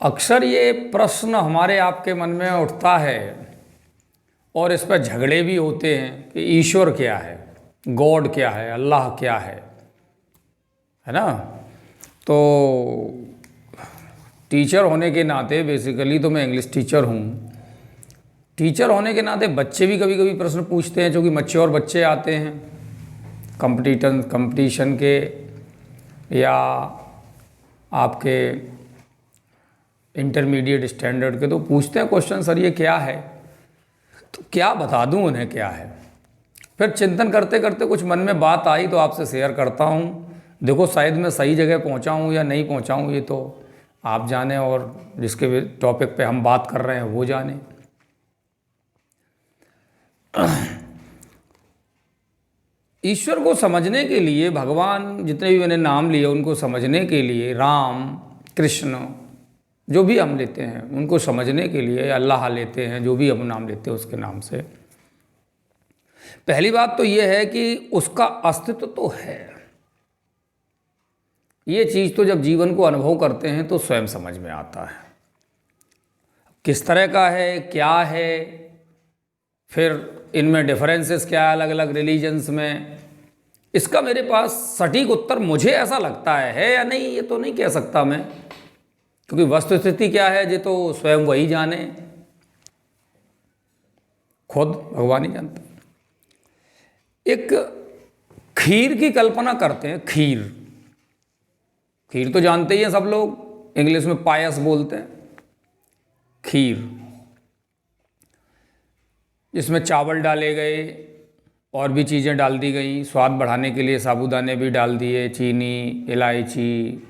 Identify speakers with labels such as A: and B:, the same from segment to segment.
A: अक्सर ये प्रश्न हमारे आपके मन में उठता है और इस पर झगड़े भी होते हैं कि ईश्वर क्या है, गॉड क्या है, अल्लाह क्या है ना। तो टीचर होने के नाते, बेसिकली तो मैं इंग्लिश टीचर हूँ, टीचर होने के नाते बच्चे भी कभी कभी प्रश्न पूछते हैं, जो कि मैच्योर बच्चे आते हैं कंपटीशन के या आपके इंटरमीडिएट स्टैंडर्ड के, तो पूछते हैं क्वेश्चन, सर ये क्या है। तो क्या बता दूं उन्हें क्या है। फिर चिंतन करते करते कुछ मन में बात आई तो आपसे शेयर करता हूं। देखो शायद मैं सही जगह पहुंचा हूं या नहीं पहुंचा हूं, ये तो आप जाने और जिसके भी टॉपिक पे हम बात कर रहे हैं वो जाने। ईश्वर को समझने के लिए, भगवान जितने भी मैंने नाम लिए उनको समझने के लिए, राम, कृष्ण, जो भी हम लेते हैं उनको समझने के लिए, अल्लाह लेते हैं, जो भी हम नाम लेते हैं उसके नाम से, पहली बात तो ये है कि उसका अस्तित्व तो है। ये चीज़ तो जब जीवन को अनुभव करते हैं तो स्वयं समझ में आता है किस तरह का है, क्या है, फिर इनमें डिफरेंसेस क्या है अलग अलग रिलीजन्स में। इसका मेरे पास सटीक उत्तर मुझे ऐसा लगता है या नहीं ये तो नहीं कह सकता मैं, क्योंकि वस्तुस्थिति क्या है ये तो स्वयं वही जाने, खुद भगवान ही जानता। एक खीर की कल्पना करते हैं। खीर तो जानते ही हैं सब लोग, इंग्लिश में पायस बोलते हैं। खीर जिसमें चावल डाले गए और भी चीज़ें डाल दी गई, स्वाद बढ़ाने के लिए साबूदाने भी डाल दिए, चीनी, इलायची,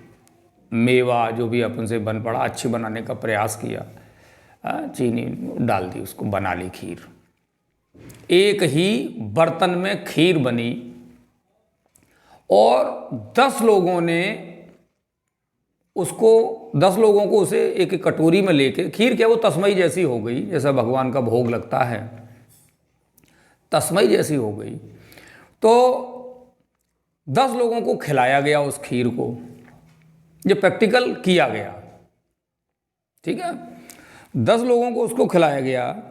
A: मेवा जो भी अपन से बन पड़ा, अच्छी बनाने का प्रयास किया, चीनी डाल दी, उसको बना ली खीर। एक ही बर्तन में खीर बनी और 10 लोगों को उसे एक एक कटोरी में लेके, खीर क्या वो तस्मई जैसी हो गई, जैसा भगवान का भोग लगता है, तस्मई जैसी हो गई। तो 10 लोगों को खिलाया गया उस खीर को, जो प्रैक्टिकल किया गया, ठीक है। 10 लोगों को उसको खिलाया गया।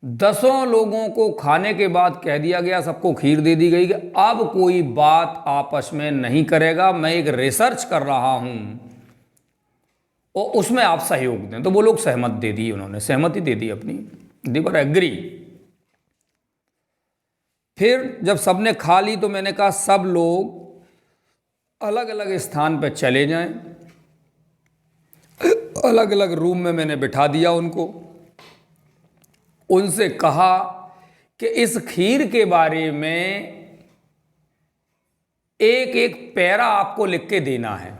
A: 10 लोगों को खाने के बाद कह दिया गया, सबको खीर दे दी गई कि अब कोई बात आपस में नहीं करेगा, मैं एक रिसर्च कर रहा हूं और उसमें आप सहयोग दें। तो वो लोग सहमत दे दी, उन्होंने सहमति दे दी अपनी, दे वर एग्री। फिर जब सबने खा ली तो मैंने कहा सब लोग अलग अलग स्थान पर चले जाएं। अलग अलग रूम में मैंने बिठा दिया उनको, उनसे कहा कि इस खीर के बारे में एक एक पैरा आपको लिख के देना है,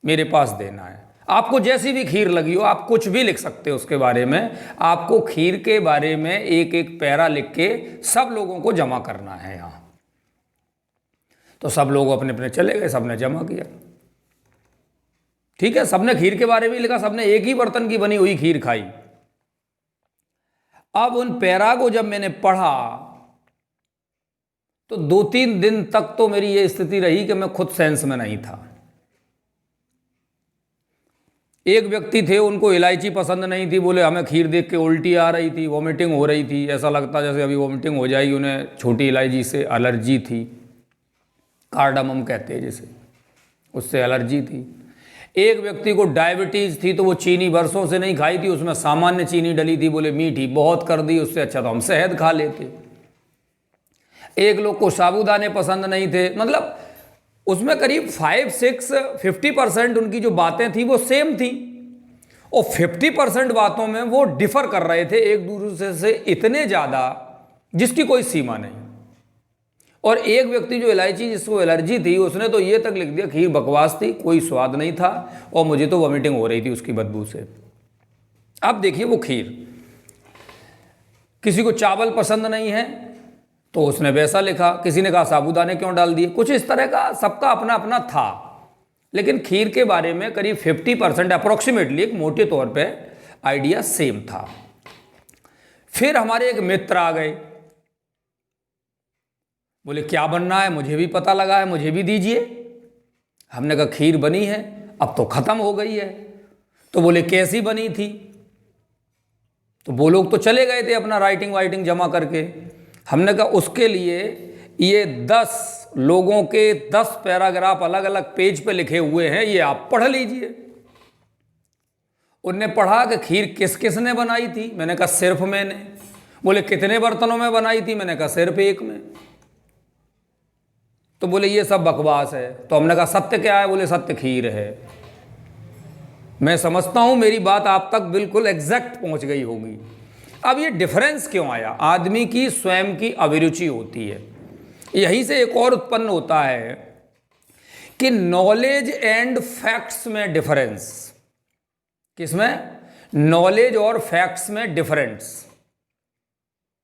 A: मेरे पास देना है। आपको जैसी भी खीर लगी हो आप कुछ भी लिख सकते हो उसके बारे में, आपको खीर के बारे में एक एक पैरा लिख के सब लोगों को जमा करना है यहां। तो सब लोग अपने अपने चले गए, सबने जमा किया, ठीक है। सबने खीर के बारे में लिखा, सबने एक ही बर्तन की बनी हुई खीर खाई। अब उन पैरा को जब मैंने पढ़ा तो 2-3 दिन तक तो मेरी यह स्थिति रही कि मैं खुद सेंस में नहीं था। एक व्यक्ति थे, उनको इलायची पसंद नहीं थी, बोले हमें खीर देख के उल्टी आ रही थी, वॉमिटिंग हो रही थी, ऐसा लगता जैसे अभी वॉमिटिंग हो जाएगी। उन्हें छोटी इलायची से एलर्जी थी, कार्डामम कहते हैं जिसे, उससे एलर्जी थी। एक व्यक्ति को डायबिटीज़ थी, तो वो चीनी वर्षों से नहीं खाई थी, उसमें सामान्य चीनी डली थी, बोले मीठी बहुत कर दी, उससे अच्छा तो हम शहद खा लेते। एक लोग को साबूदाने पसंद नहीं थे। मतलब उसमें करीब 50% उनकी जो बातें थी वो सेम थी और 50% बातों में वो डिफर कर रहे थे एक दूसरे से इतने ज़्यादा जिसकी कोई सीमा नहीं। और एक व्यक्ति जो इलायची जिसको एलर्जी थी, उसने तो ये तक लिख दिया खीर बकवास थी, कोई स्वाद नहीं था और मुझे तो वॉमिटिंग हो रही थी उसकी बदबू से। अब देखिए वो खीर, किसी को चावल पसंद नहीं है तो उसने वैसा लिखा, किसी ने कहा साबूदाने क्यों डाल दिए, कुछ इस तरह का सबका अपना अपना था। लेकिन खीर के बारे में करीब 50% अप्रोक्सीमेटली, एक मोटे तौर पे आइडिया सेम था। फिर हमारे एक मित्र आ गए, बोले क्या बनना है, मुझे भी पता लगा है, मुझे भी दीजिए। हमने कहा खीर बनी है, अब तो ख़त्म हो गई है। तो बोले कैसी बनी थी? तो वो लोग तो चले गए थे अपना राइटिंग वाइटिंग जमा करके। हमने कहा उसके लिए ये 10 लोगों के 10 पैराग्राफ अलग अलग पेज पे लिखे हुए हैं, ये आप पढ़ लीजिए। उनने पढ़ा कि खीर किस किस ने बनाई थी? मैंने कहा सिर्फ मैंने। बोले कितने बर्तनों में बनाई थी? मैंने कहा सिर्फ एक में। तो बोले ये सब बकवास है। तो हमने कहा सत्य क्या है? बोले सत्य खीर है। मैं समझता हूं मेरी बात आप तक बिल्कुल एग्जैक्ट पहुंच गई होगी। अब ये डिफरेंस क्यों आया? आदमी की स्वयं की अभिरुचि होती है। यहीं से एक और उत्पन्न होता है कि नॉलेज एंड फैक्ट्स में डिफरेंस। किसमें? नॉलेज और फैक्ट्स में डिफरेंस,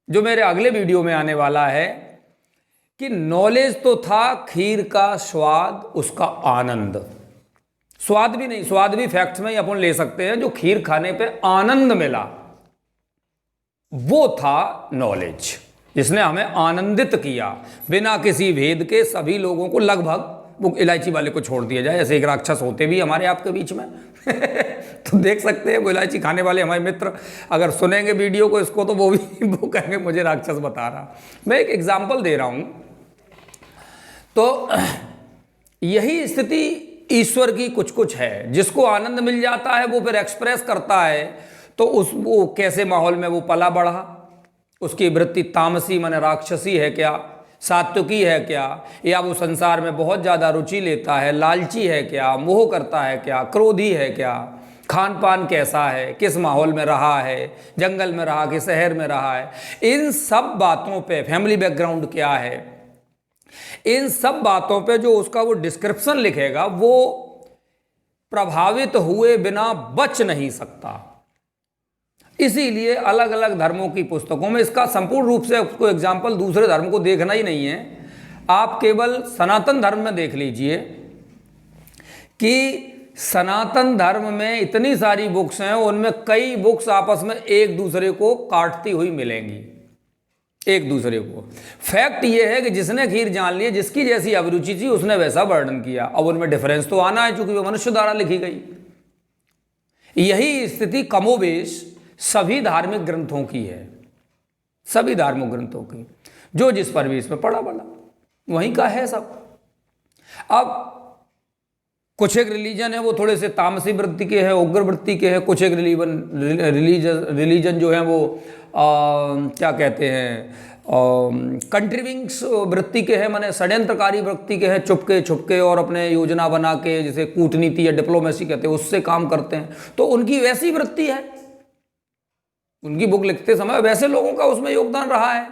A: जो मेरे अगले वीडियो में आने वाला है। कि नॉलेज तो था खीर का स्वाद, उसका आनंद। स्वाद भी नहीं, स्वाद भी फैक्ट्स में ही अपन ले सकते हैं। जो खीर खाने पे आनंद मिला वो था नॉलेज, जिसने हमें आनंदित किया बिना किसी भेद के। सभी लोगों को लगभग, वो इलायची वाले को छोड़ दिया जाए, ऐसे एक राक्षस होते भी हमारे आपके बीच में तो देख सकते हैं वो इलायची खाने वाले हमारे मित्र अगर सुनेंगे वीडियो को इसको, तो वो भी वो कहेंगे मुझे राक्षस बता रहा। मैं एक एग्जाम्पल दे रहा हूं। तो यही स्थिति ईश्वर की कुछ कुछ है। जिसको आनंद मिल जाता है वो फिर एक्सप्रेस करता है। तो वो कैसे माहौल में वो पला बढ़ा, उसकी वृत्ति तामसी माने राक्षसी है क्या, सात्विकी है क्या, या वो संसार में बहुत ज़्यादा रुचि लेता है, लालची है क्या, मोह करता है क्या, क्रोधी है क्या, खान पान कैसा है, किस माहौल में रहा है, जंगल में रहा कि शहर में रहा है, इन सब बातों पे, फैमिली बैकग्राउंड क्या है, इन सब बातों पे जो उसका वो डिस्क्रिप्शन लिखेगा वो प्रभावित हुए बिना बच नहीं सकता। इसीलिए अलग अलग धर्मों की पुस्तकों में इसका संपूर्ण रूप से उसको एग्जाम्पल दूसरे धर्म को देखना ही नहीं है। आप केवल सनातन धर्म में देख लीजिए कि सनातन धर्म में इतनी सारी बुक्स हैं, उनमें कई बुक्स आपस में एक दूसरे को काटती हुई मिलेंगी, एक दूसरे को। फैक्ट ये है कि जिसने खीर जान ली, जिसकी जैसी अभिरुचि थी, उसने वैसा वर्णन किया। अब उनमें डिफरेंस तो आना है, चूंकि वो मनुष्य द्वारा लिखी गई। यही स्थिति कमोबेश सभी धार्मिक ग्रंथों की है, सभी धार्मिक ग्रंथों की। जो जिस परिवेश में पढ़ा बड़ा वहीं का है सब। अब कुछ एक रिलीजन है वो थोड़े से तामसी वृत्ति के हैं, उग्र वृत्ति के हैं। कुछ एक रिलीजन जो है वो क्या कहते हैं, कंट्रीविंग्स वृत्ति के हैं, माने षड्यंत्रकारी वृत्ति के हैं, चुपके छुपके और अपने योजना बना के, जैसे कूटनीति या डिप्लोमेसी कहते हैं, उससे काम करते हैं। तो उनकी वैसी वृत्ति है, उनकी बुक लिखते समय वैसे लोगों का उसमें योगदान रहा है।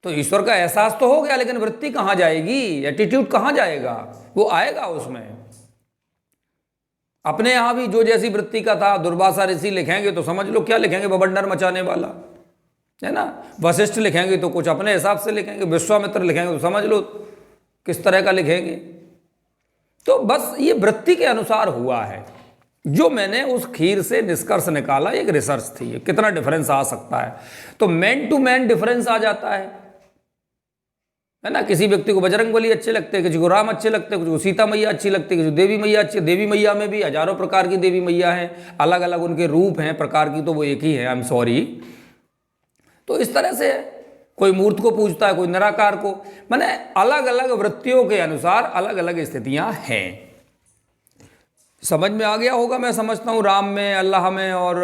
A: तो ईश्वर का एहसास तो हो गया, लेकिन वृत्ति कहाँ जाएगी, एटीट्यूड कहाँ जाएगा? वो आएगा उसमें। अपने यहाँ भी जो जैसी वृत्ति का था, दुर्वासा ऋषि लिखेंगे तो समझ लो क्या लिखेंगे, बवंडर मचाने वाला, है ना। वशिष्ठ लिखेंगे तो कुछ अपने हिसाब से लिखेंगे, विश्वामित्र लिखेंगे तो समझ लो किस तरह का लिखेंगे। तो बस ये वृत्ति के अनुसार हुआ है। जो मैंने उस खीर से निष्कर्ष निकाला, एक रिसर्च थी, कितना डिफरेंस आ सकता है। तो मैन टू मैन डिफरेंस आ जाता है ना। किसी व्यक्ति को बजरंगबली अच्छे लगते हैं, किसी को राम अच्छे लगते हैं, किसी को सीता मैया अच्छी लगती है, किसी को देवी मैया अच्छी। देवी मैया में भी हजारों प्रकार की देवी मैया हैं, अलग अलग उनके रूप हैं, प्रकार की तो वो एक ही है, आई एम सॉरी। तो इस तरह से कोई मूर्त को पूजता है, कोई निराकार को, माने अलग अलग वृत्तियों के अनुसार अलग अलग स्थितियां हैं। समझ में आ गया होगा मैं समझता हूँ। राम में, अल्लाह में और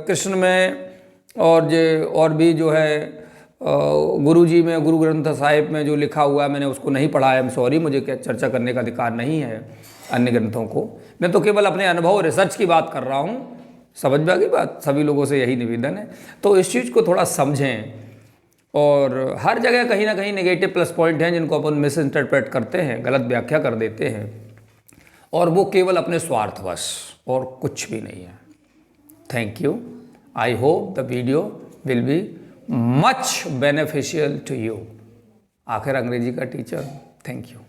A: कृष्ण में और भी जो है गुरुजी में, गुरु ग्रंथ साहिब में जो लिखा हुआ है, मैंने उसको नहीं पढ़ा है, आई एम सॉरी। मुझे क्या चर्चा करने का अधिकार नहीं है अन्य ग्रंथों को। मैं तो केवल अपने अनुभव रिसर्च की बात कर रहा हूँ। समझ में आ गई बात? सभी लोगों से यही निवेदन है। तो इस चीज़ को थोड़ा समझें। और हर जगह कहीं ना कहीं नेगेटिव प्लस पॉइंट हैं जिनको अपन मिस इंटरप्रेट करते हैं, गलत व्याख्या कर देते हैं, और वो केवल अपने स्वार्थवश, और कुछ भी नहीं है। Thank you. I hope the video will be much beneficial to you. आखिर अंग्रेजी का टीचर। Thank you.